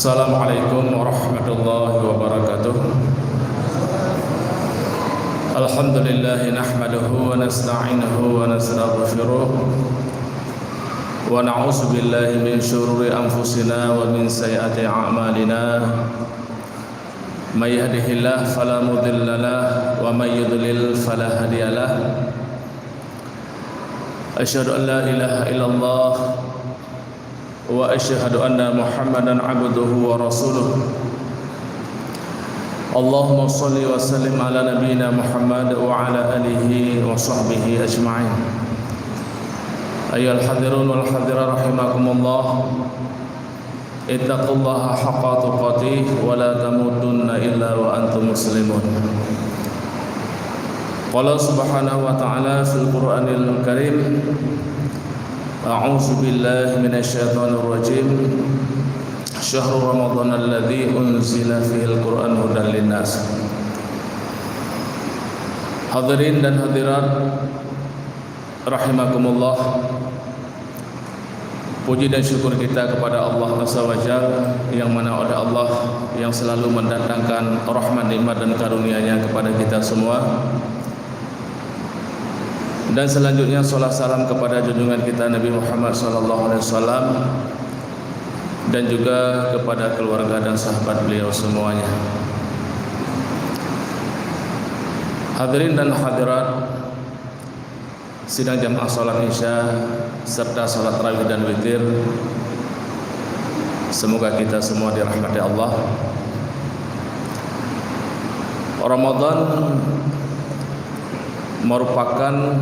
Assalamualaikum warahmatullahi wabarakatuh. Alhamdulillah nahmaduhu wa nasta'inuhu wa nastaghfiruh wa na'udzu billahi min syururi anfusina wa min sayyiati a'malina. May yahdihillahu fala mudilla lahu wa may yudlil fala hadiya lahu. Asyhadu an la ilaha illallah wa asyhadu anna Muhammadan abduhu wa rasuluh. Allahumma shalli wa sallim ala nabiyyina Muhammad wa ala alihi wa sahbihi ajma'in. Ayyuhal hadirun wal hadirat rahimakumullah, ittaqullaha haqqa tuqatih wa la tamutunna illa wa antum muslimun. Qala subhanahu wa ta'ala fil Qur'anil Karim, A'udzu billahi minasyaitonir rajim. Syahrul Ramadan alladzi unzila fihil Qur'an hudan linnas. Hadirin dan hadirat rahimakumullah, puji dan syukur kita kepada Allah Azza wa Jalla, yang mana oleh Allah yang selalu mendatangkan rahmat, nikmat dan karunia-Nya kepada kita semua. Dan selanjutnya salat salam kepada junjungan kita Nabi Muhammad sallallahu alaihi wasallam dan juga kepada keluarga dan sahabat beliau semuanya. Hadirin dan hadirat sidang jamaah salat Isya serta salat tarawih dan witir, semoga kita semua dirahmati Allah. Ramadan merupakan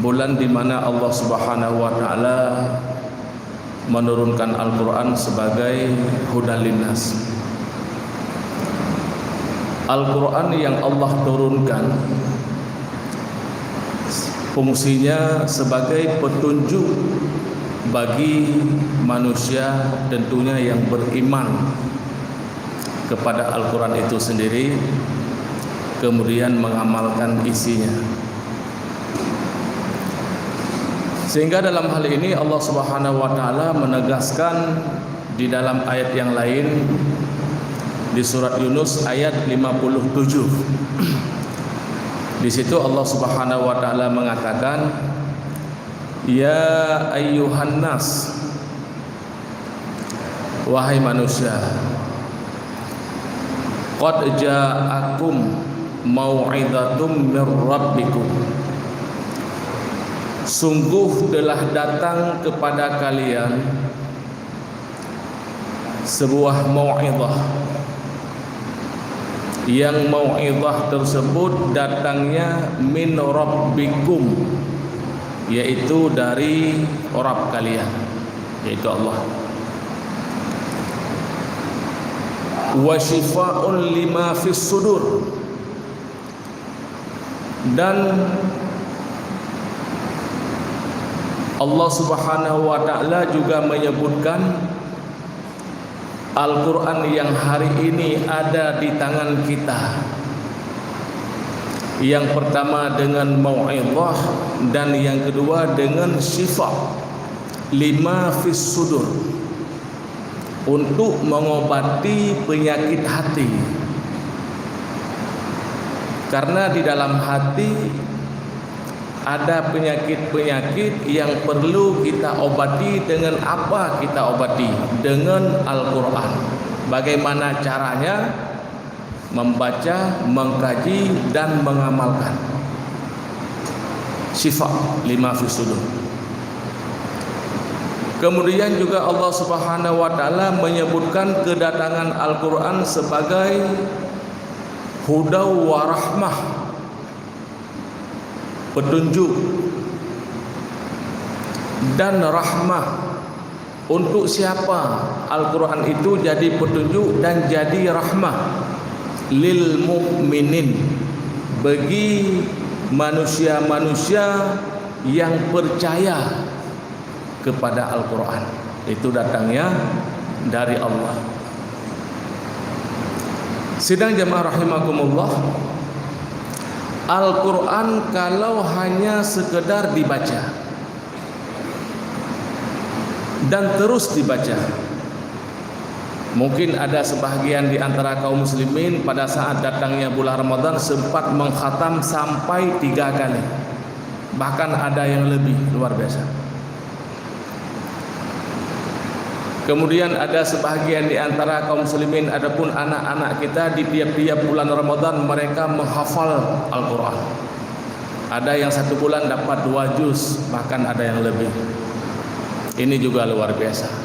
bulan di mana Allah Subhanahu wa taala menurunkan Al-Qur'an sebagai hudan linnas. Al-Qur'an yang Allah turunkan fungsinya sebagai petunjuk bagi manusia tentunya yang beriman kepada Al-Qur'an itu sendiri, kemudian mengamalkan isinya. Sehingga dalam hal ini Allah Subhanahu wa taala menegaskan di dalam ayat yang lain di surat Yunus ayat 57. Di situ Allah Subhanahu wa taala mengatakan, "Ya ayyuhan nas, wahai manusia, qad ja'akum mau'izatum mir rabbikum." Sungguh telah datang kepada kalian sebuah mau'izah, yang mau'izah tersebut datangnya min rabbikum, yaitu dari Rabb kalian, yaitu Allah. Wa shifaa'un lima fis sudur, dan Allah Subhanahu wa taala juga menyebutkan Al-Qur'an yang hari ini ada di tangan kita, yang pertama dengan mau'izah dan yang kedua dengan syifa lima fis sudur, untuk mengobati penyakit hati. Karena di dalam hati ada penyakit-penyakit yang perlu kita obati. Dengan apa kita obati? Dengan Al-Qur'an. Bagaimana caranya? Membaca, mengkaji dan mengamalkan. Syifa lima fis sudur. Kemudian juga Allah Subhanahu wa taala menyebutkan kedatangan Al-Qur'an sebagai hudaw wa rahmah, petunjuk dan rahmah. Untuk siapa Al-Qur'an itu jadi petunjuk dan jadi rahmah? Lil mu'minin, bagi manusia-manusia yang percaya kepada Al-Qur'an. Itu datangnya dari Allah. Sidang jamaah rahimakumullah, Al-Quran kalau hanya sekedar dibaca dan terus dibaca, Mungkin ada sebahagian di antara kaum muslimin pada saat datangnya bulan Ramadan sempat mengkhatam sampai 3 kali. Bahkan ada yang lebih, luar biasa. Kemudian ada sebahagian di antara kaum muslimin, adapun anak-anak kita di tiap-tiap bulan Ramadan mereka menghafal Al-Quran. Ada yang 1 bulan dapat 2 juz, bahkan ada yang lebih. Ini juga luar biasa.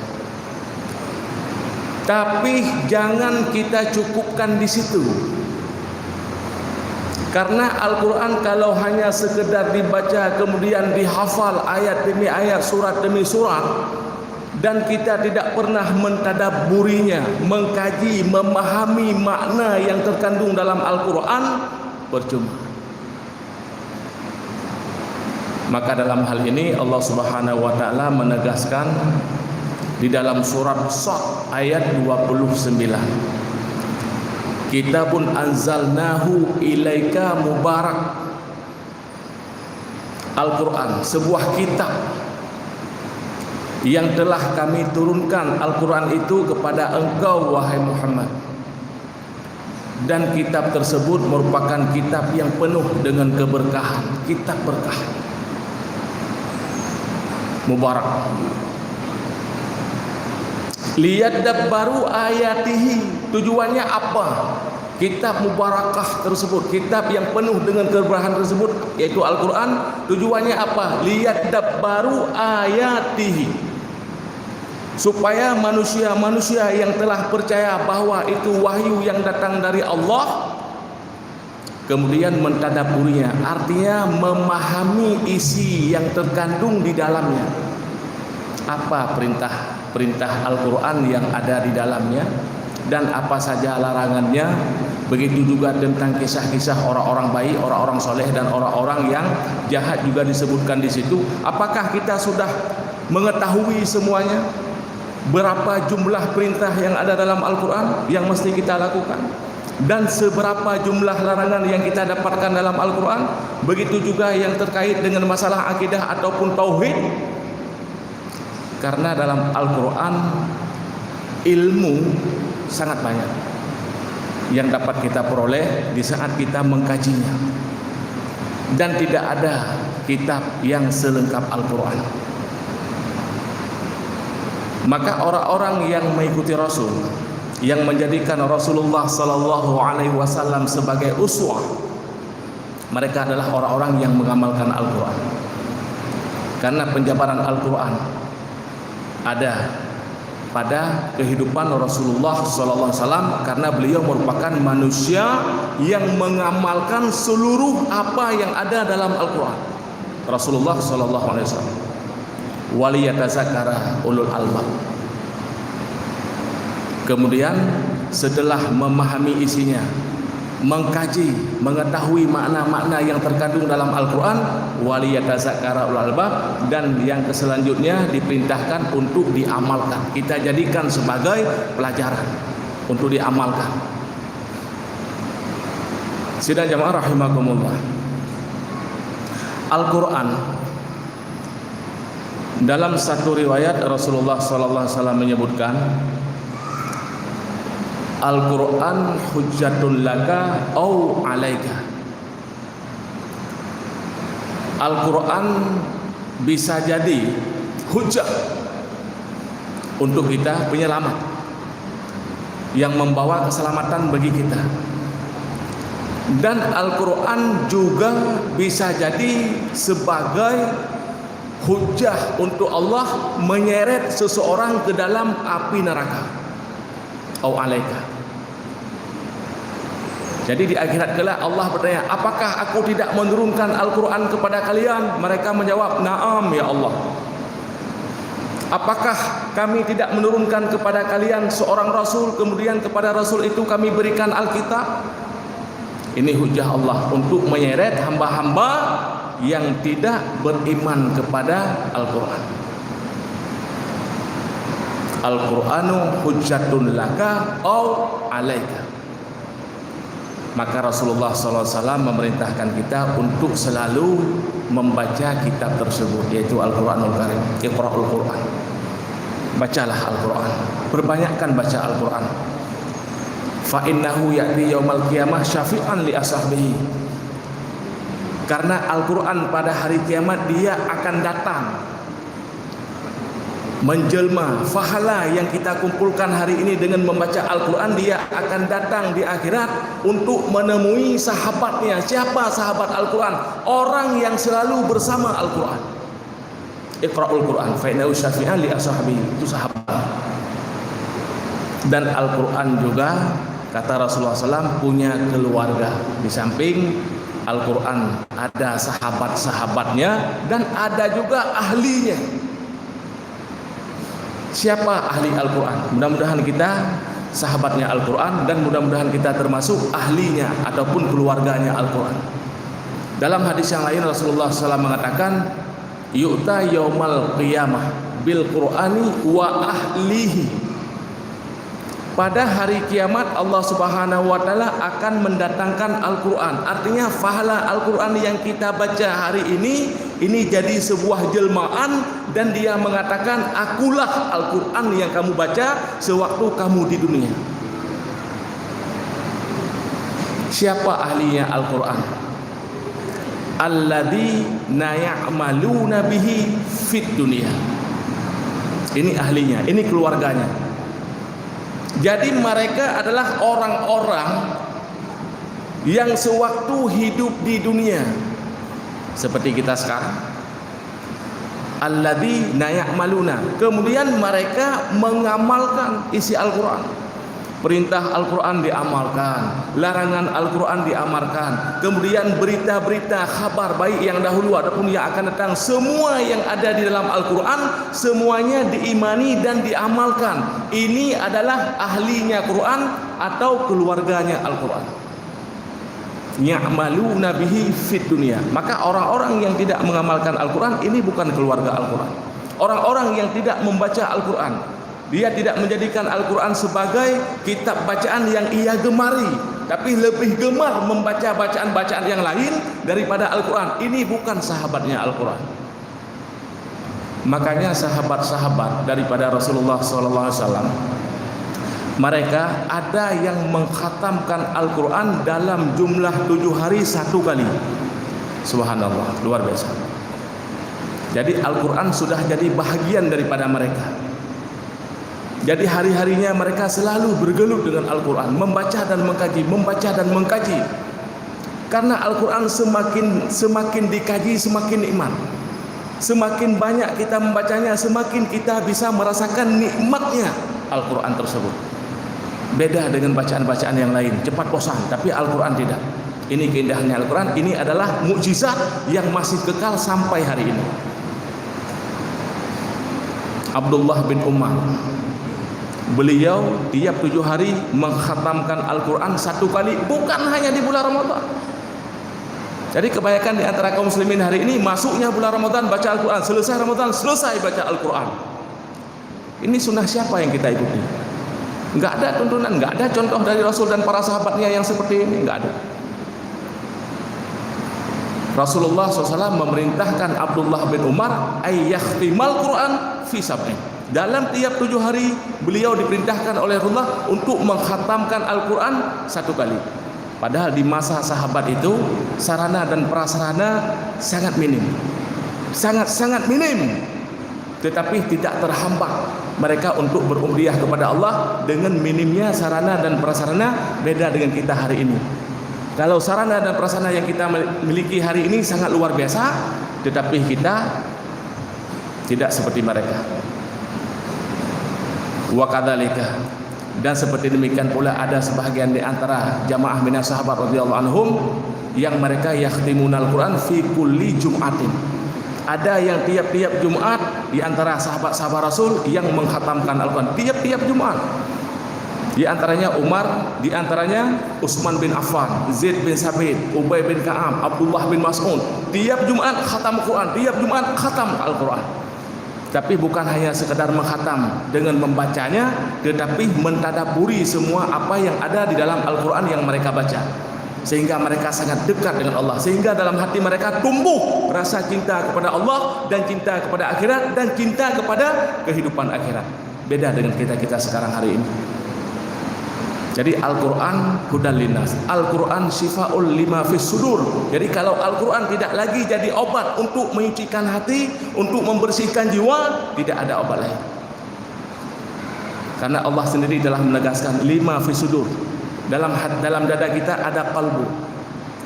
Tapi jangan kita cukupkan di situ. Karena Al-Quran kalau hanya sekedar dibaca kemudian dihafal ayat demi ayat, surat demi surat, dan kita tidak pernah mentadabburinya, mengkaji, memahami makna yang terkandung dalam Al-Quran, percuma. Maka dalam hal ini Allah Subhanahu wa taala menegaskan di dalam surat Shad ayat 29. Kitabun anzalnahu ilaika mubarak. Al-Quran, sebuah kitab yang telah kami turunkan. Al-Quran itu kepada engkau wahai Muhammad. Dan kitab tersebut merupakan kitab yang penuh dengan keberkahan, kitab berkah, mubarak. Liyadabbaru ayatihi, tujuannya apa? Kitab mubarakah tersebut, kitab yang penuh dengan keberkahan tersebut, yaitu Al-Quran, tujuannya apa? Liyadabbaru ayatihi, supaya manusia-manusia yang telah percaya bahwa itu wahyu yang datang dari Allah kemudian mentadabburinya, artinya memahami isi yang terkandung di dalamnya. Apa perintah Al-Quran yang ada di dalamnya dan apa saja larangannya. Begitu juga tentang kisah-kisah orang-orang baik, orang-orang soleh dan orang-orang yang jahat juga disebutkan di situ. Apakah kita sudah mengetahui semuanya? Berapa jumlah perintah yang ada dalam Al-Quran yang mesti kita lakukan? Dan seberapa jumlah larangan yang kita dapatkan dalam Al-Quran? Begitu juga yang terkait dengan masalah akidah ataupun tauhid. Karena dalam Al-Quran ilmu sangat banyak yang dapat kita peroleh di saat kita mengkajinya. Dan tidak ada kitab yang selengkap Al-Quran. Maka orang-orang yang mengikuti Rasul, yang menjadikan Rasulullah sallallahu alaihi wasallam sebagai uswah, mereka adalah orang-orang yang mengamalkan Al-Quran. Karena penjabaran Al-Quran ada pada kehidupan Rasulullah sallallahu alaihi wasallam, karena beliau merupakan manusia yang mengamalkan seluruh apa yang ada dalam Al-Quran. Rasulullah sallallahu alaihi wasallam. Waliyatazakkara ulul albab. Kemudian setelah memahami isinya, mengkaji, mengetahui makna-makna yang terkandung dalam Al-Quran, waliyatazakkara ulul albab, dan yang selanjutnya diperintahkan untuk diamalkan. Kita jadikan sebagai pelajaran untuk diamalkan. Sidang jamaah rahimakumullah. Al-Quran, dalam satu riwayat Rasulullah sallallahu alaihi wasallam menyebutkan, Al-Quran hujjatun laka au alaika. Al-Quran bisa jadi hujjah untuk kita, penyelamat yang membawa keselamatan bagi kita. Dan Al-Quran juga bisa jadi sebagai hujjah untuk Allah menyeret seseorang ke dalam api neraka. Au alaika. Jadi di akhirat kelak Allah bertanya, apakah aku tidak menurunkan Al-Quran kepada kalian? Mereka menjawab, na'am ya Allah. Apakah kami tidak menurunkan kepada kalian seorang Rasul, kemudian kepada Rasul itu kami berikan Alkitab? Ini hujjah Allah untuk menyeret hamba-hamba yang tidak beriman kepada Al-Quran. Al-Quranu hujjatun laka au alaika. Maka Rasulullah SAW memerintahkan kita untuk selalu membaca kitab tersebut, yaitu Al-Quranul Karim, Iqra'ul Quran. bacalah Al-Quran, perbanyakkan baca Al-Quran. Fa innahu ya'ti yaumal qiyamah syafi'an li ashabihi. Karena Al-Quran pada hari kiamat dia akan datang menjelma. Fahala yang kita kumpulkan hari ini dengan membaca Al-Quran, dia akan datang di akhirat untuk menemui sahabatnya. Siapa sahabat Al-Quran? Orang yang selalu bersama Al-Quran. Iqra'ul Quran fa innahu syafi'an li ashabihi. Itu sahabat. Dan Al-Quran juga kata Rasulullah SAW punya keluarga. Di samping Al-Quran ada sahabat-sahabatnya dan ada juga ahlinya. Siapa ahli Al-Quran? Mudah-mudahan kita sahabatnya Al-Quran dan mudah-mudahan kita termasuk ahlinya ataupun keluarganya Al-Quran. Dalam hadis yang lain Rasulullah SAW mengatakan, yu'ta yaumal qiyamah bil Qur'ani wa ahlihi. Pada hari kiamat Allah Subhanahu wa taala akan mendatangkan Al-Qur'an. Artinya pahala Al-Qur'an yang kita baca hari ini jadi sebuah jelmaan dan dia mengatakan, akulah Al-Qur'an yang kamu baca sewaktu kamu di dunia. Siapa ahlinya Al-Qur'an? Alladzina ya'maluna bihi fid dunya. Ini ahlinya, ini keluarganya. Jadi mereka adalah orang-orang yang sewaktu hidup di dunia seperti kita sekarang. Alladzina ya'maluna. Kemudian mereka mengamalkan isi Al-Qur'an. Perintah Al-Quran diamalkan, larangan Al-Quran diamalkan. Kemudian berita-berita kabar baik yang dahulu ataupun yang akan datang, semua yang ada di dalam Al-Quran semuanya diimani dan diamalkan. Ini adalah ahlinya Quran atau keluarganya Al-Quran. Ya'maluna bihi fid dunya. Maka orang-orang yang tidak mengamalkan Al-Quran ini bukan keluarga Al-Quran. Orang-orang yang tidak membaca Al-Quran, dia tidak menjadikan Al-Quran sebagai kitab bacaan yang ia gemari, tapi lebih gemar membaca bacaan-bacaan yang lain daripada Al-Quran. Ini bukan sahabatnya Al-Quran. Makanya sahabat-sahabat daripada Rasulullah SAW, mereka ada yang mengkhatamkan Al-Quran dalam jumlah 7 hari 1 kali. Subhanallah, luar biasa. Jadi Al-Quran sudah jadi bahagian daripada mereka. Jadi hari-harinya mereka selalu bergelut dengan Al-Quran, membaca dan mengkaji, membaca dan mengkaji. Karena Al-Quran semakin dikaji semakin nikmat. Semakin banyak kita membacanya, semakin kita bisa merasakan nikmatnya Al-Quran tersebut. Beda dengan bacaan-bacaan yang lain, cepat bosan, tapi Al-Quran tidak. Ini keindahannya Al-Quran, ini adalah mukjizat yang masih kekal sampai hari ini. Abdullah bin Umar, beliau tiap 7 hari mengkhatamkan Al-Quran 1 kali, bukan hanya di bulan Ramadan. Jadi kebanyakan di antara kaum muslimin hari ini masuknya bulan Ramadan baca Al-Quran, selesai Ramadan selesai baca Al-Quran. Ini sunnah siapa yang kita ikuti? Enggak ada tuntunan, enggak ada contoh dari Rasul dan para sahabatnya yang seperti ini, enggak ada. Rasulullah SAW memerintahkan Abdullah bin Umar ayyakhtimal Quran fi sab'in. Dalam tiap 7 hari beliau diperintahkan oleh Rasulullah untuk mengkhatamkan Al-Quran 1 kali. Padahal di masa sahabat itu sarana dan prasarana sangat minim, sangat minim. Tetapi tidak terhambat mereka untuk berumriyah kepada Allah dengan minimnya sarana dan prasarana. Beda dengan kita hari ini. Kalau sarana dan prasarana yang kita miliki hari ini sangat luar biasa, tetapi kita tidak seperti mereka. Wa kadzalika, dan seperti demikian pula ada sebahagian di antara jamaah minas sahabat radhiyallahu anhum yang mereka yakhtimunal Quran fi kulli jum'atin. Ada yang tiap-tiap Jumat di antara sahabat-sahabat Rasul yang mengkhatamkan Al-Quran tiap-tiap Jumat. Di antaranya Umar, di antaranya Utsman bin Affan, Zaid bin Sabit, Ubay bin Ka'ab, Abdullah bin Mas'ud. Tiap Jumat khatam Quran, tiap Jumat khatam Al-Quran. Tapi bukan hanya sekedar mengkhatam dengan membacanya, tetapi mentadaburi semua apa yang ada di dalam Al-Quran yang mereka baca, sehingga mereka sangat dekat dengan Allah, sehingga dalam hati mereka tumbuh rasa cinta kepada Allah dan cinta kepada akhirat dan cinta kepada kehidupan akhirat. Beda dengan kita sekarang hari ini. Jadi Al-Quran hudal linnas, Al-Quran syifaul lima fis sudur. Jadi kalau Al-Quran tidak lagi jadi obat untuk menyucikan hati, untuk membersihkan jiwa, tidak ada obat lain. Karena Allah sendiri telah menegaskan lima fis sudur. Dalam dada kita ada qalbu,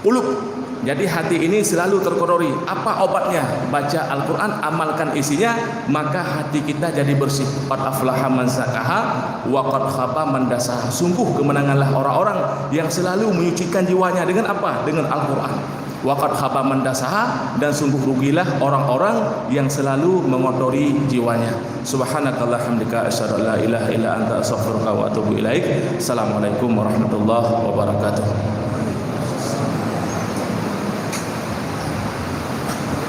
qulub. Jadi hati ini selalu terkotori. Apa obatnya? Baca Al-Quran, amalkan isinya, maka hati kita jadi bersih. Qad aflaha man zakaha wa qad khaba man dasaha. Sungguh kemenanganlah orang-orang yang selalu menyucikan jiwanya dengan apa? Dengan Al-Quran. Wa qad khaba man dasaha, dan sungguh rugilah orang-orang yang selalu mengotori jiwanya. Subhanakallahumma hamdika asyhadu an la ilaha illa anta astaghfiruka wa atubu ilaik. Assalamualaikum warahmatullahi wabarakatuh.